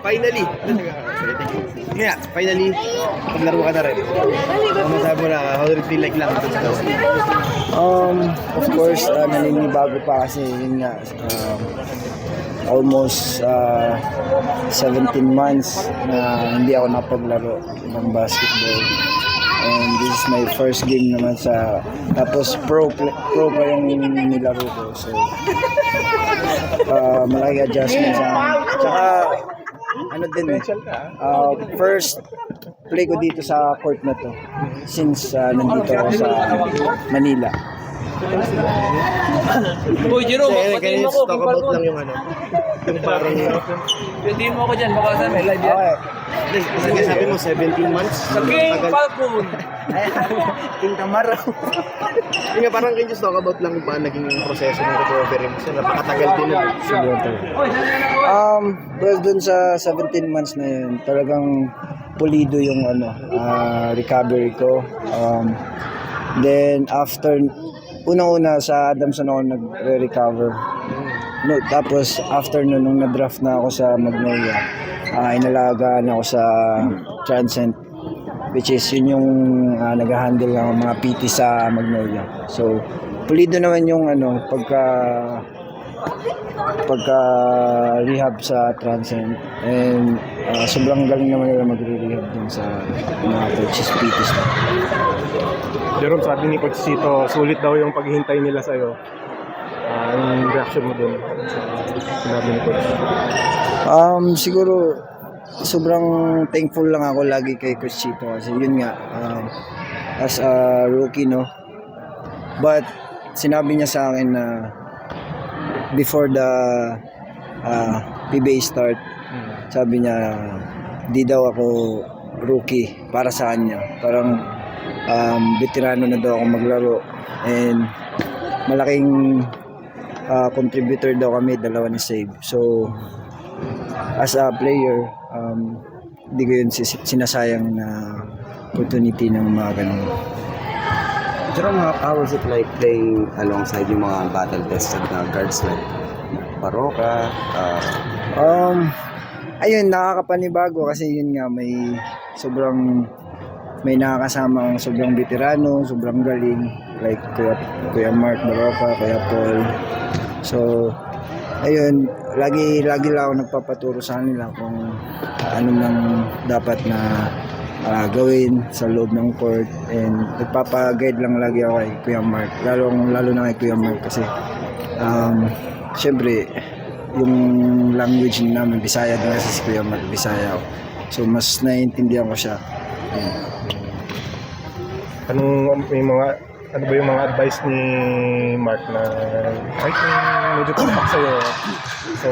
finally. Yeah, finally, paglaro ka na rin. Ano masabi mo na, how do you feel like lang dun sa laro? Of course, naninibago pa kasi yun nga, almost 17 months na hindi ako napaglaro ng basketball. And this is my first game naman sa, tapos pro pa yung nilaro ko. So, malaki adjustment sa akin. Tsaka, ano din first play ko dito sa court na to since nandito ako sa Manila. Uy, Jerome, Kaya patayin mo ko. talk about lang yung ano. Yung parang Pwede mo ako dyan, baka sa may live yan. Okay. Kasi sabi mo, 17 months. Sa King Falcon. King Tamara. Yung nga, parang can you just talk about lang kung paano naging yung proseso ng recovery mo. Kasi napakatagal din nun. Well, dun sa 17 months na yun, talagang pulido yung recovery ko. Then after, unang-una sa Adamson ako nag-recover. No, tapos after nung na-draft na ako sa Magnolia, inalagaan ako sa Transcend, which is yun yung nag-handle ng mga PT sa Magnolia. So, pulido naman yung pagka rehab sa Transcend, and sobrang galing naman nila magre-rehab dun sa mga coaches PTs. Jerome, sabi ni Coach Sito, sulit daw yung paghihintay nila sa'yo. Yung reaction mo dun sa sinabi ni Coach? Siguro sobrang thankful lang ako lagi kay Coach Chito kasi yun nga, as a rookie, no, but sinabi niya sa akin na before the PBA start, sabi niya di daw ako rookie para sa kanya, parang veterano na daw ako maglaro, and malaking contributor daw kami, dalawa ni Save. So as a player, hindi ko yun sinasayang na opportunity ng mga ganun. Jerome, how was it like playing alongside yung mga battle tested na guards like Paroka? Ayun, nakakapanibago kasi yun nga, may nakakasamang sobrang veterano, sobrang galing, like Kuya Mark Baroka, Kuya Paul. So, ayun, lagi lang ako nagpapaturo sa kanila kung ano nang dapat na gawin sa loob ng court, and nagpapa-guide lang lagi ako kay Kuya Mark, lalo na kay Kuya Mark kasi syempre yung language namin Bisaya din kasi si Kuya Mark, Bisaya ako. So mas naiintindihan ko siya. Ano ba yung mga advice ni Mark na kahit medyo tumak sa'yo? So,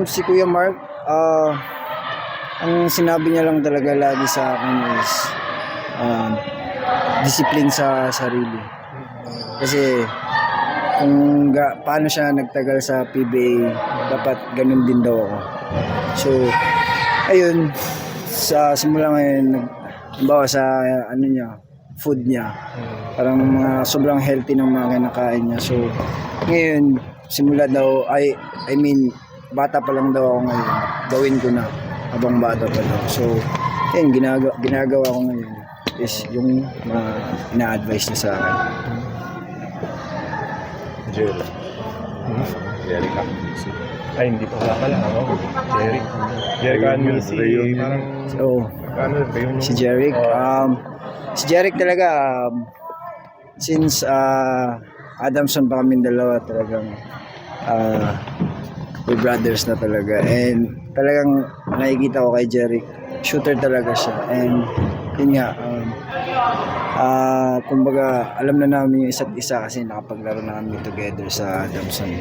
Si Kuya Mark, ang sinabi niya lang talaga lagi sa akin is discipline sa sarili. Kasi kung paano siya nagtagal sa PBA, dapat ganun din daw ako. So, ayun, sa simula ngayon, bawa sa food niya, parang mga sobrang healthy ng mga kinakain niya. So, ngayon, simula daw, I mean, bata pa lang daw ako ngayon, gawin ko na habang bata pa daw. So, ayun, ginagawa ko ngayon is yung mga ina-advise niya sa akin. Jerry ka. Ay, hindi pa wala pala. Jerry ka and Missy. Parang, Si Jeric. Si Jeric talaga, since Adamson pa kami dalawa, talagang we brothers na talaga. And talagang nakikita ko kay Jeric, shooter talaga siya. And yun nga, kumbaga alam na namin yung isa't isa kasi nakapaglaro na kami together sa Adamson.